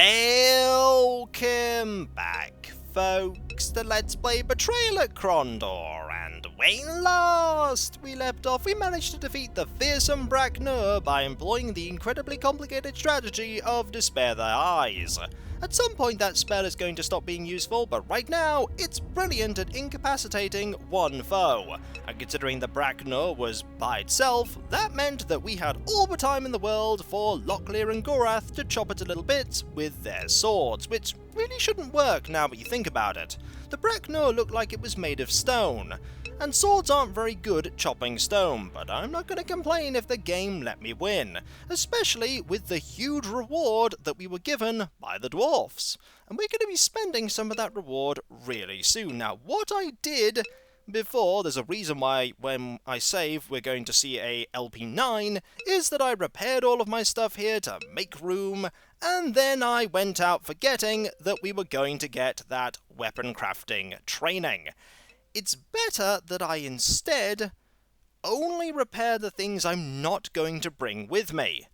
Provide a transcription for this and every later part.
Welcome back, folks, to Let's Play Betrayal at Krondor, and when last we left off, we managed to defeat the fearsome Braknur by employing the incredibly complicated strategy of Despair Their Eyes. At some point that spell is going to stop being useful, but right now, it's brilliant at incapacitating one foe. And considering the Braknur was by itself, that meant that we had all the time in the world for Locklear and Gorath to chop it to little bits with their swords, which really shouldn't work now that you think about it. The Braknur looked like it was made of stone, and swords aren't very good at chopping stone, but I'm not going to complain if the game let me win, especially with the huge reward that we were given by the dwarfs. And we're going to be spending some of that reward really soon. Now, what I did before, there's a reason why when I save we're going to see a LP9, is that I repaired all of my stuff here to make room, and then I went out forgetting that we were going to get that weapon crafting training. It's better that I instead only repair the things I'm not going to bring with me.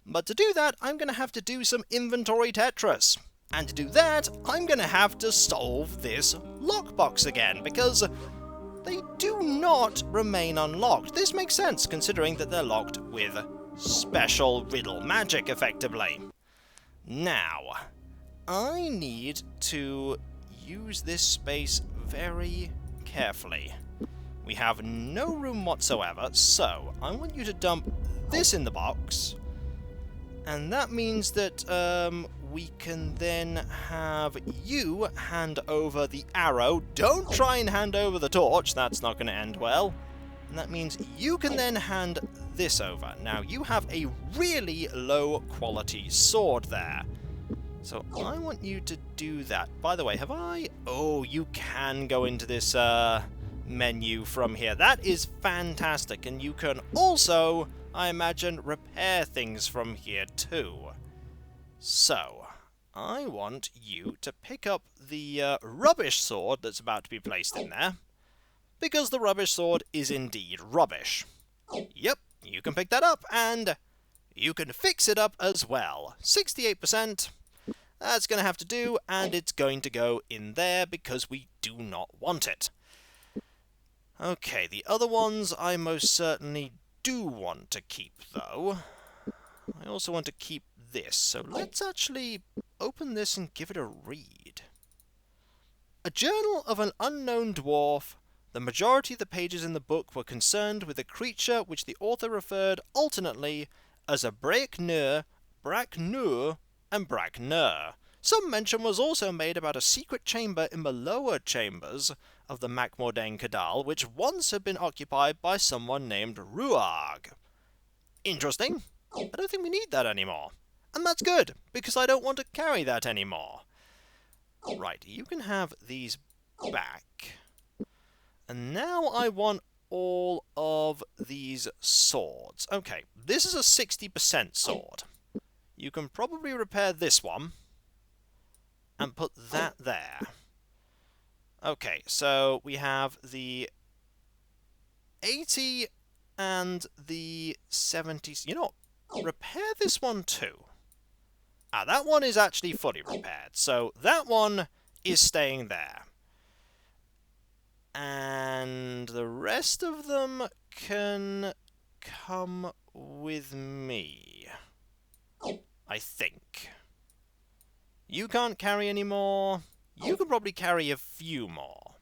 But to do that, I'm going to have to do some inventory Tetris. And to do that, I'm going to have to solve this lockbox again, because they do not remain unlocked. This makes sense, considering that they're locked with special riddle magic, effectively. Now, I need to use this space very carefully. We have no room whatsoever, so I want you to dump this in the box, and that means that we can then have you hand over the arrow. Don't try and hand over the torch, that's not going to end well. And that means you can then hand this over. Now, you have a really low quality sword there, so I want you to do that. By the way, have I... Oh, you can go into this menu from here. That is fantastic, and you can also, I imagine, repair things from here too. So, I want you to pick up the rubbish sword that's about to be placed in there, because the rubbish sword is indeed rubbish. Yep, you can pick that up, and you can fix it up as well. 68%. That's going to have to do, and it's going to go in there because we do not want it. Okay, the other ones I most certainly do want to keep, though. I also want to keep this, so let's actually open this and give it a read. A journal of an unknown dwarf. The majority of the pages in the book were concerned with a creature which the author referred alternately as a Braknur, and Braknur. Some mention was also made about a secret chamber in the lower chambers of the Makmordain Kadal, which once had been occupied by someone named Ruarg. Interesting. I don't think we need that anymore. And that's good, because I don't want to carry that anymore. Right, you can have these back. And now I want all of these swords. Okay, this is a 60% sword. You can probably repair this one and put that there. Okay, so we have the 80 and the 70. You know what? Repair this one too. Ah, that one is actually fully repaired, so that one is staying there. And the rest of them can come with me, I think. You can't carry any more. You can probably carry a few more.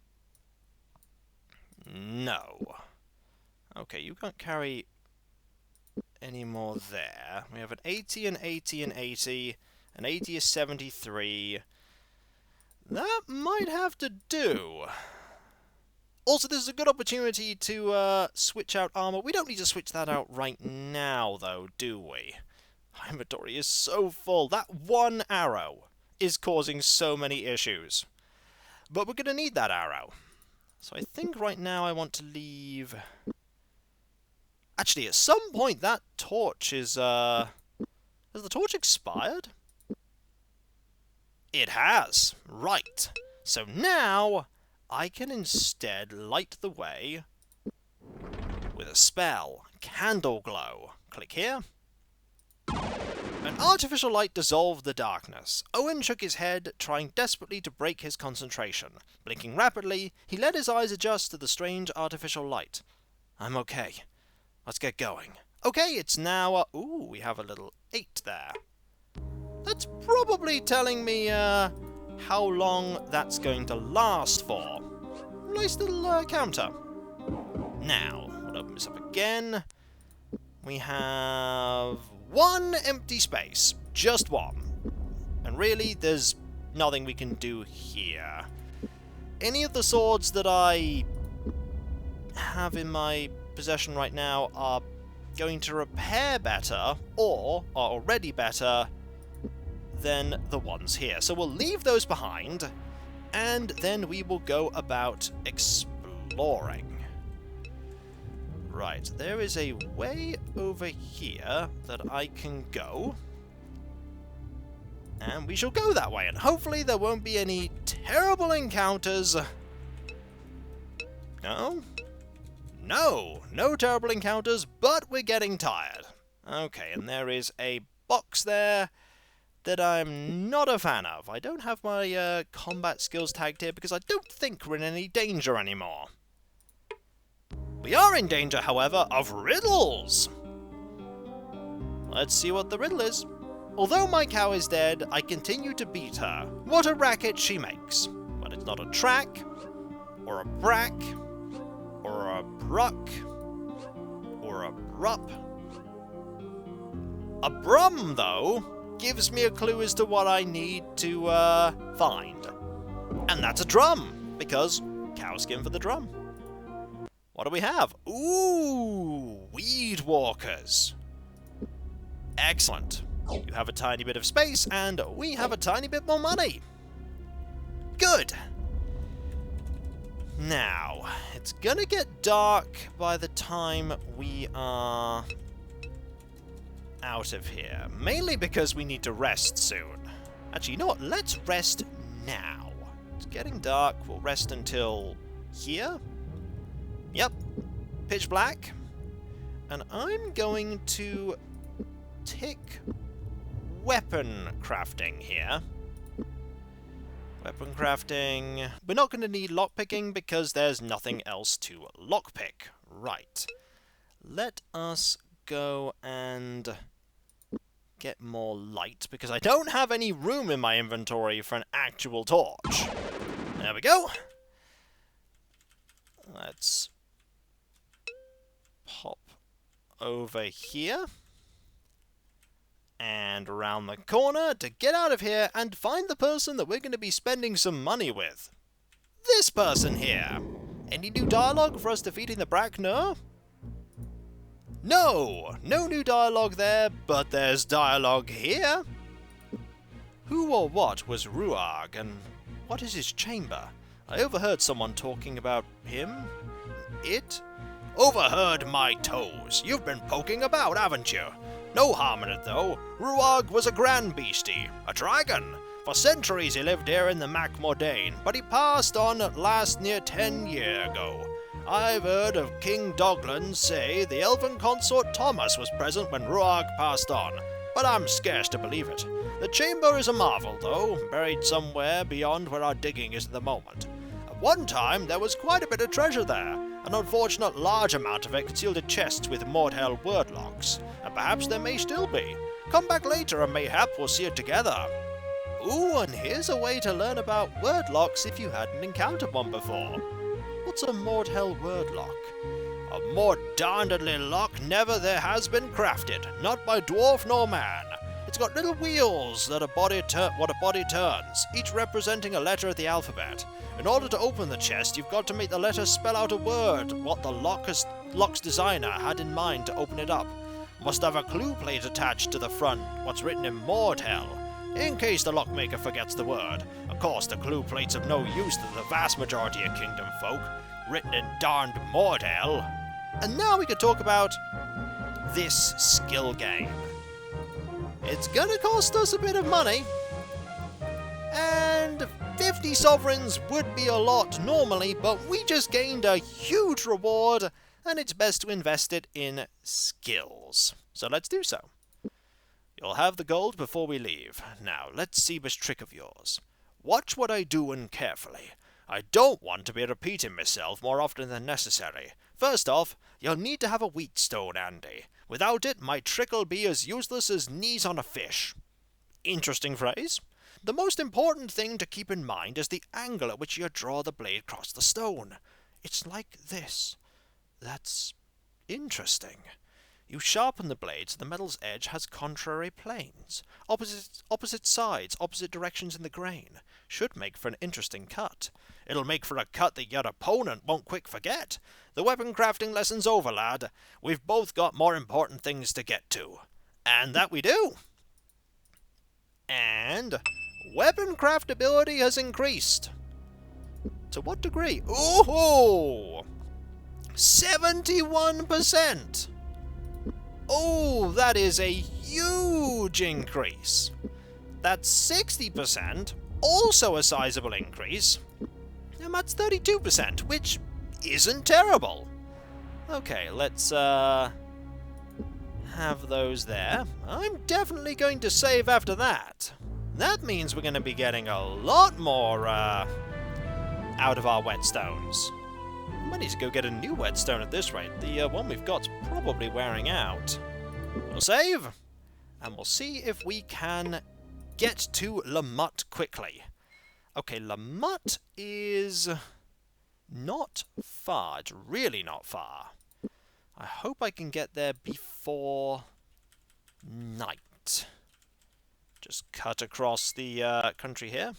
No. Okay, you can't carry any more there. We have an 80, an 80, an 80. An 80 is 73. That might have to do. Also, this is a good opportunity to switch out armor. We don't need to switch that out right now, though, do we? My inventory is so full. That one arrow is causing so many issues. But we're going to need that arrow. So I think right now I want to leave... Actually, at some point that torch is... Has the torch expired? It has. Right. So now I can instead light the way with a spell. Candle glow. Click here. An artificial light dissolved the darkness. Owen shook his head, trying desperately to break his concentration. Blinking rapidly, he let his eyes adjust to the strange artificial light. I'm okay. Let's get going. Okay, it's now... ooh, we have a little 8 there. That's probably telling me how long that's going to last for. Nice little counter. Now, we'll open this up again. We have 1 empty space. Just 1. And really, there's nothing we can do here. Any of the swords that I have in my possession right now are going to repair better, or are already better, than the ones here. So we'll leave those behind, and then we will go about exploring. Right, there is a way over here that I can go. And we shall go that way, and hopefully there won't be any terrible encounters. No? No terrible encounters, but we're getting tired. Okay, and there is a box there that I'm not a fan of. I don't have my combat skills tagged here because I don't think we're in any danger anymore. We are in danger, however, of riddles! Let's see what the riddle is. Although my cow is dead, I continue to beat her. What a racket she makes. But it's not a track, or a brack, or a bruck, or a brup. A brum, though, gives me a clue as to what I need to find. And that's a drum, because cow skin for the drum. What do we have? Ooh, weed walkers. Excellent. You have a tiny bit of space, and we have a tiny bit more money. Good. Now, it's gonna get dark by the time we are out of here. Mainly because we need to rest soon. Actually, you know what? Let's rest now. It's getting dark. We'll rest until here. Yep. Pitch black. And I'm going to tick weapon crafting here. Weapon crafting. We're not going to need lockpicking because there's nothing else to lockpick. Right. Let us go and get more light because I don't have any room in my inventory for an actual torch. There we go. Let's pop over here and around the corner to get out of here and find the person that we're going to be spending some money with. This person here. Any new dialogue for us defeating the Brackner? No new dialogue there, but there's dialogue here. Who or what was Ruag, and what is his chamber? I overheard someone talking about him? It? Overheard my toes. You've been poking about, haven't you? No harm in it, though. Ruag was a grand beastie, a dragon. For centuries he lived here in the Macmordain, but he passed on at last near 10 years ago. I've heard of King Dogland say the elven consort Thomas was present when Ruag passed on, but I'm scarce to believe it. The chamber is a marvel, though, buried somewhere beyond where our digging is at the moment. At one time, there was quite a bit of treasure there. An unfortunate large amount of it concealed in chests with Mordhell word locks, and perhaps there may still be. Come back later and mayhap we'll see it together. Ooh, and here's a way to learn about word locks if you hadn't encountered one before. What's a Mordhell word lock? A more darnedly lock never there has been crafted, not by dwarf nor man. It's got little wheels that a body turns, each representing a letter of the alphabet. In order to open the chest, you've got to make the letter spell out a word, what the lock's designer had in mind to open it up. Must have a clue plate attached to the front, what's written in Mordhell, in case the lockmaker forgets the word. Of course, the clue plate's of no use to the vast majority of kingdom folk, written in darned Mordhell. And now we could talk about this skill game. It's gonna cost us a bit of money, and 50 sovereigns would be a lot normally, but we just gained a huge reward, and it's best to invest it in skills. So let's do so. You'll have the gold before we leave. Now, let's see this trick of yours. Watch what I do and carefully. I don't want to be repeating myself more often than necessary. First off, you'll need to have a wheatstone handy. Without it, my trick'll be as useless as knees on a fish. Interesting phrase. The most important thing to keep in mind is the angle at which you draw the blade across the stone. It's like this. That's interesting. You sharpen the blade so the metal's edge has contrary planes. Opposite sides, opposite directions in the grain. Should make for an interesting cut. It'll make for a cut that your opponent won't quick forget. The weapon crafting lesson's over, lad. We've both got more important things to get to. And that we do. And weapon craftability has increased. To what degree? Ooh! 71%! Oh, that is a huge increase. That's 60%, also a sizable increase. And that's 32%, which isn't terrible. Okay, let's have those there. I'm definitely going to save after that. That means we're going to be getting a lot more out of our whetstones. I need to go get a new whetstone at this rate. The one we've got's probably wearing out. We'll save, and we'll see if we can get to Lament quickly. Okay, Lament is not far. It's really not far. I hope I can get there before night. Just cut across the country here.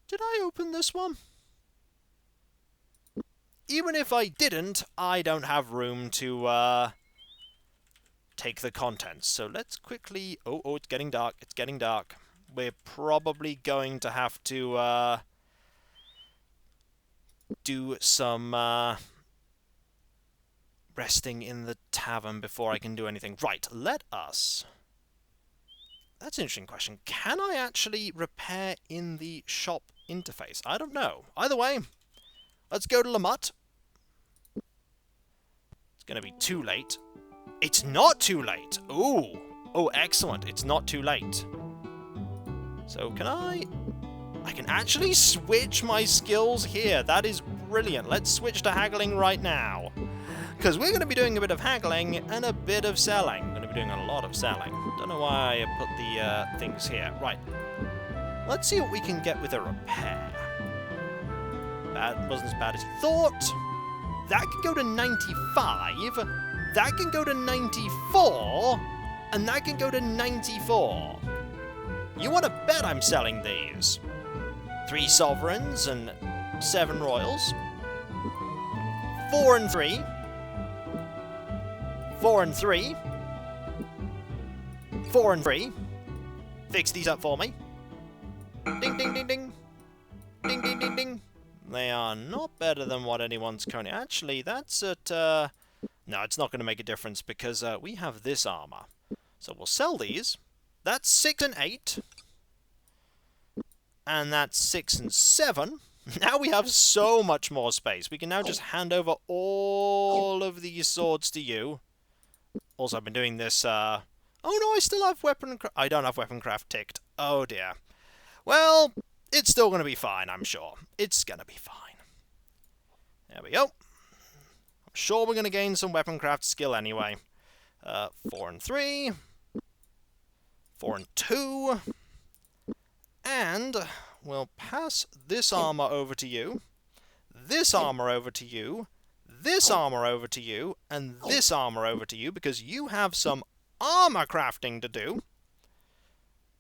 Did I open this one? Even if I didn't, I don't have room to take the contents. So let's quickly... Oh, it's getting dark. It's getting dark. We're probably going to have to do some resting in the tavern before I can do anything. Right, let us... That's an interesting question. Can I actually repair in the shop interface? I don't know. Either way, let's go to Lament. It's going to be too late. It's not too late. Ooh. Oh, excellent. It's not too late. So can I can actually switch my skills here. That is brilliant. Let's switch to haggling right now. Because we're going to be doing a bit of haggling and a bit of selling. We're going to be doing a lot of selling. Don't know why I put the things here. Right. Let's see what we can get with a repair. That wasn't as bad as you thought. That can go to 95. That can go to 94. And that can go to 94. You want to bet I'm selling these? 3 sovereigns and 7 royals. 4 and 3. 4 and 3. 4 and 3. Fix these up for me. Ding, ding, ding, ding. Ding, ding, ding, ding. They are not better than what anyone's currently... Actually, that's at... No, it's not going to make a difference because we have this armor. So we'll sell these. That's 6 and 8. And that's 6 and 7. Now we have so much more space. We can now just hand over all of these swords to you. Also, I've been doing this... Oh no, I still have weapon... I don't have weapon craft ticked. Oh dear. Well, it's still going to be fine, I'm sure. It's going to be fine. There we go. I'm sure we're going to gain some weapon craft skill anyway. 4 and 3. 4 and 2. And we'll pass this armor over to you. This armor over to you. This armor over to you. And this armor over to you because you have some armor crafting to do.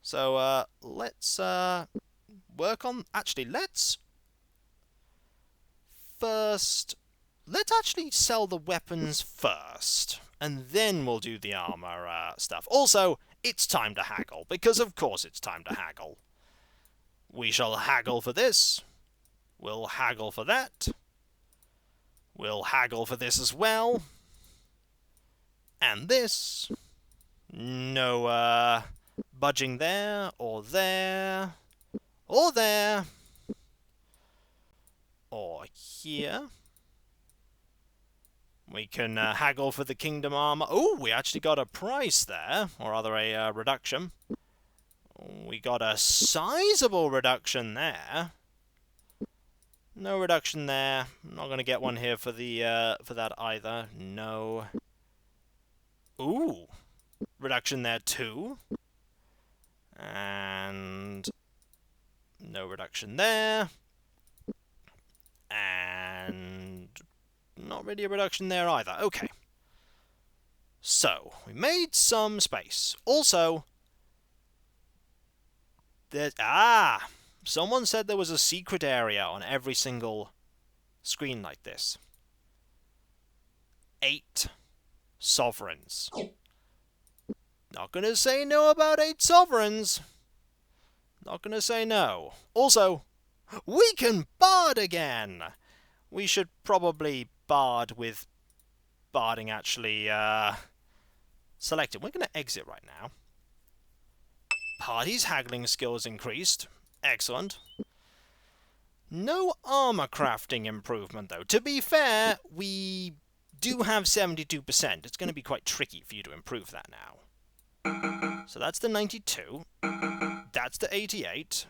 So, let's work on... Actually, let's actually sell the weapons first. And then we'll do the armor stuff. Also, it's time to haggle. Because of course it's time to haggle. We shall haggle for this. We'll haggle for that. We'll haggle for this as well. And this. No, budging there, or there, or there, or here. We can haggle for the kingdom armor. Oh, we actually got a price there, or rather a reduction. We got a sizable reduction there. No reduction there. I'm not going to get one here for the for that either. No. Ooh, reduction there too. And no reduction there. And not really a reduction there either. Okay. So, we made some space. Also, there's... someone said there was a secret area on every single screen like this. 8 sovereigns. Not gonna say no about 8 sovereigns. Not gonna say no. Also, we can bard again! We should probably bard with barding actually selected. We're gonna exit right now. Party's haggling skills increased. Excellent. No armor crafting improvement, though. To be fair, we do have 72%. It's going to be quite tricky for you to improve that now. So that's the 92. That's the 88.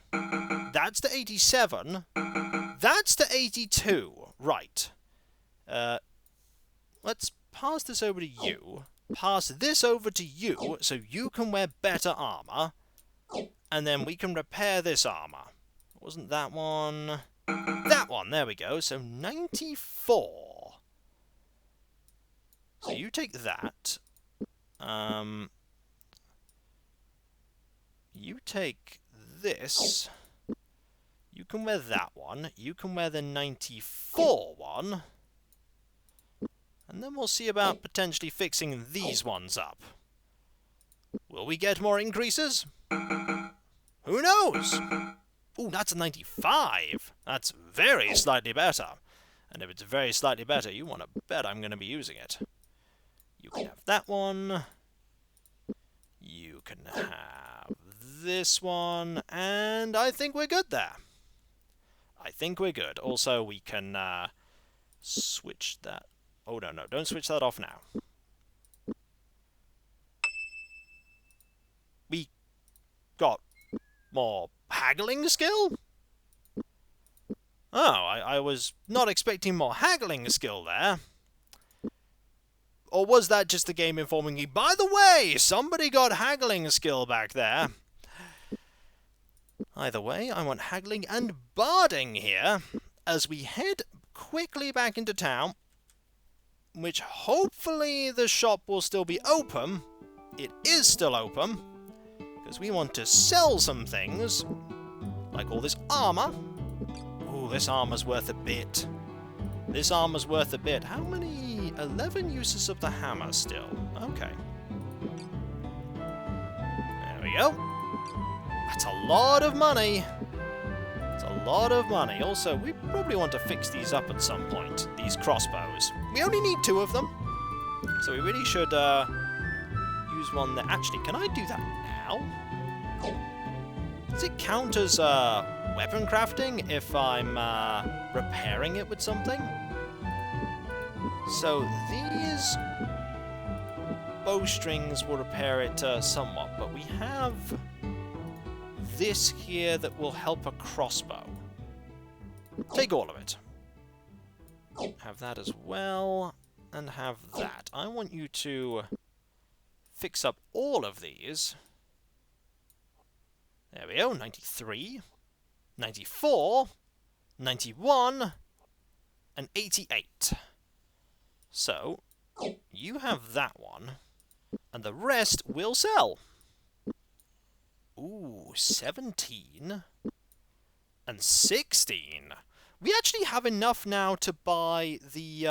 That's the 87. That's the 82. Right. Let's pass this over to you. Pass this over to you, so you can wear better armor. And then we can repair this armor. Wasn't that one? That one, there we go. So 94. So you take that. You take this. You can wear that one. You can wear the 94 one. And then we'll see about potentially fixing these ones up. Will we get more increases? Who knows? Ooh, that's a 95. That's very slightly better. And if it's very slightly better, you want to bet I'm going to be using it. You can have that one. You can have this one. And I think we're good there. I think we're good. Also, we can switch that. Oh, no, don't switch that off now. We got more haggling skill? Oh, I was not expecting more haggling skill there. Or was that just the game informing me, by the way, somebody got haggling skill back there? Either way, I want haggling and barding here, as we head quickly back into town, which hopefully the shop will still be open. It is still open, because we want to sell some things, like all this armor. Ooh, this armor's worth a bit. This armor's worth a bit. How many? 11 uses of the hammer still. Okay. There we go. That's a lot of money. It's a lot of money. Also, we probably want to fix these up at some point, these crossbows. We only need 2 of them, so we really should use one that... Actually, can I do that now? Does it count as weapon crafting if I'm repairing it with something? So these bowstrings will repair it somewhat, but we have this here that will help a crossbow. Take all of it. Have that as well, and have that. I want you to fix up all of these. There we go, 93, 94, 91, and 88. So, you have that one, and the rest will sell. Ooh, 17 and 16. We actually have enough now to buy the,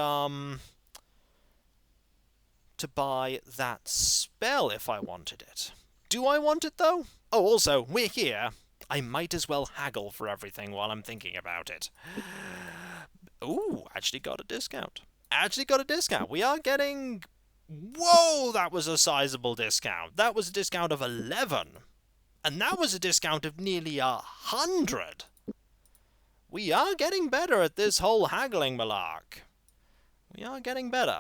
to buy that spell if I wanted it. Do I want it, though? Oh, also, we're here. I might as well haggle for everything while I'm thinking about it. Ooh, actually got a discount. Actually got a discount. We are getting... Whoa, that was a sizable discount. That was a discount of 11. And that was a discount of nearly 100. We are getting better at this whole haggling malark. We are getting better.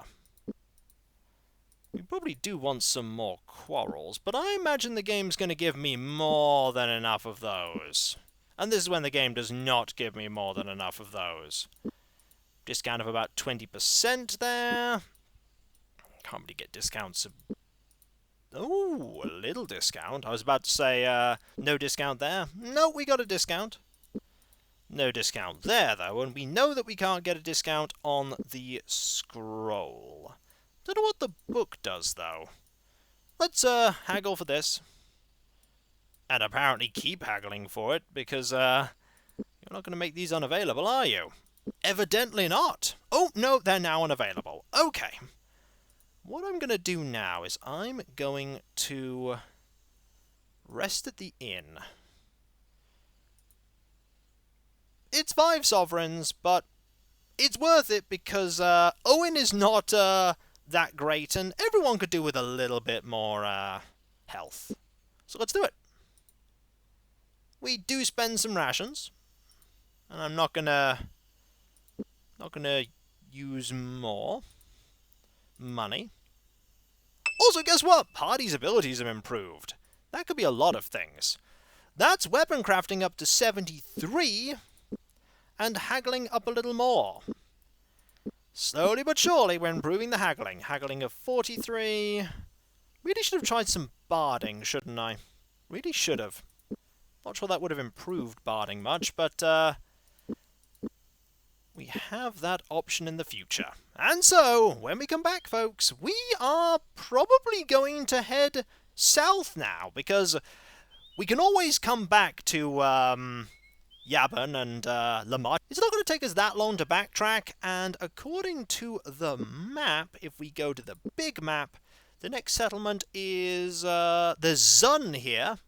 We probably do want some more quarrels, but I imagine the game's going to give me more than enough of those. And this is when the game does not give me more than enough of those. Discount of about 20% there. Can't really get discounts of... Oh, a little discount. I was about to say, no discount there. No, we got a discount. No discount there, though, and we know that we can't get a discount on the scroll. Don't know what the book does, though. Let's, haggle for this. And apparently keep haggling for it, because, you're not going to make these unavailable, are you? Evidently not. Oh, no, they're now unavailable. Okay. What I'm going to do now is I'm going to rest at the inn. It's 5 sovereigns, but it's worth it because Owen is not that great, and everyone could do with a little bit more health. So let's do it. We do spend some rations, and I'm not gonna use more money. Also, guess what? Party's abilities have improved. That could be a lot of things. That's weapon crafting up to 73, and haggling up a little more. Slowly but surely, we're improving the haggling. Haggling of 43. Really should have tried some barding, shouldn't I? Really should have. Not sure that would have improved barding much, but we have that option in the future. And so, when we come back, folks, we are probably going to head south now, because we can always come back to Yabon and Lamont. It's not going to take us that long to backtrack, and according to the map, if we go to the big map, the next settlement is the Zun here,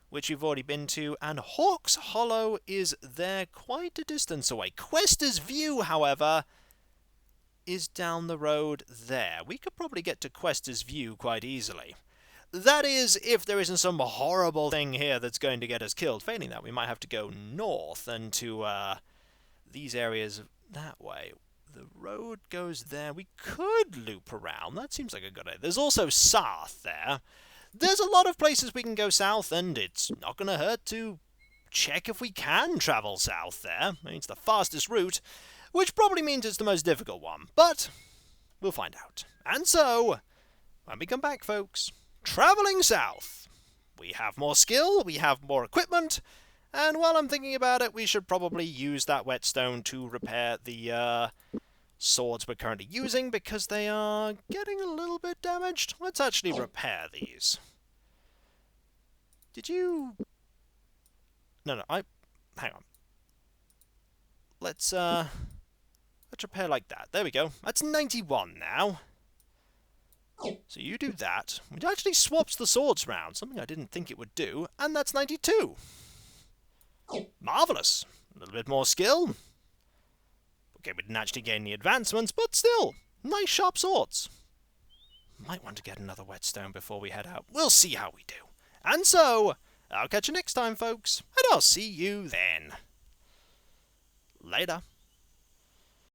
which we've already been to, and Hawk's Hollow is there quite a distance away. Quester's View, however, is down the road there. We could probably get to Quester's View quite easily. That is, if there isn't some horrible thing here that's going to get us killed. Failing that, we might have to go north and to these areas that way. The road goes there. We could loop around. That seems like a good idea. There's also Sarth there. There's a lot of places we can go south, and it's not going to hurt to check if we can travel south there. I mean, it's the fastest route, which probably means it's the most difficult one. But we'll find out. And so, when we come back, folks, travelling south. We have more skill, we have more equipment, and while I'm thinking about it, we should probably use that whetstone to repair the swords we're currently using, because they are getting a little bit damaged. Let's actually repair these. Did you... No, hang on. Let's repair like that. There we go. That's 91 now. So you do that. It actually swaps the swords round, something I didn't think it would do, and that's 92. Marvellous. A little bit more skill. Okay, we didn't actually gain any advancements, but still, nice sharp swords. Might want to get another whetstone before we head out. We'll see how we do. And so, I'll catch you next time, folks, and I'll see you then. Later.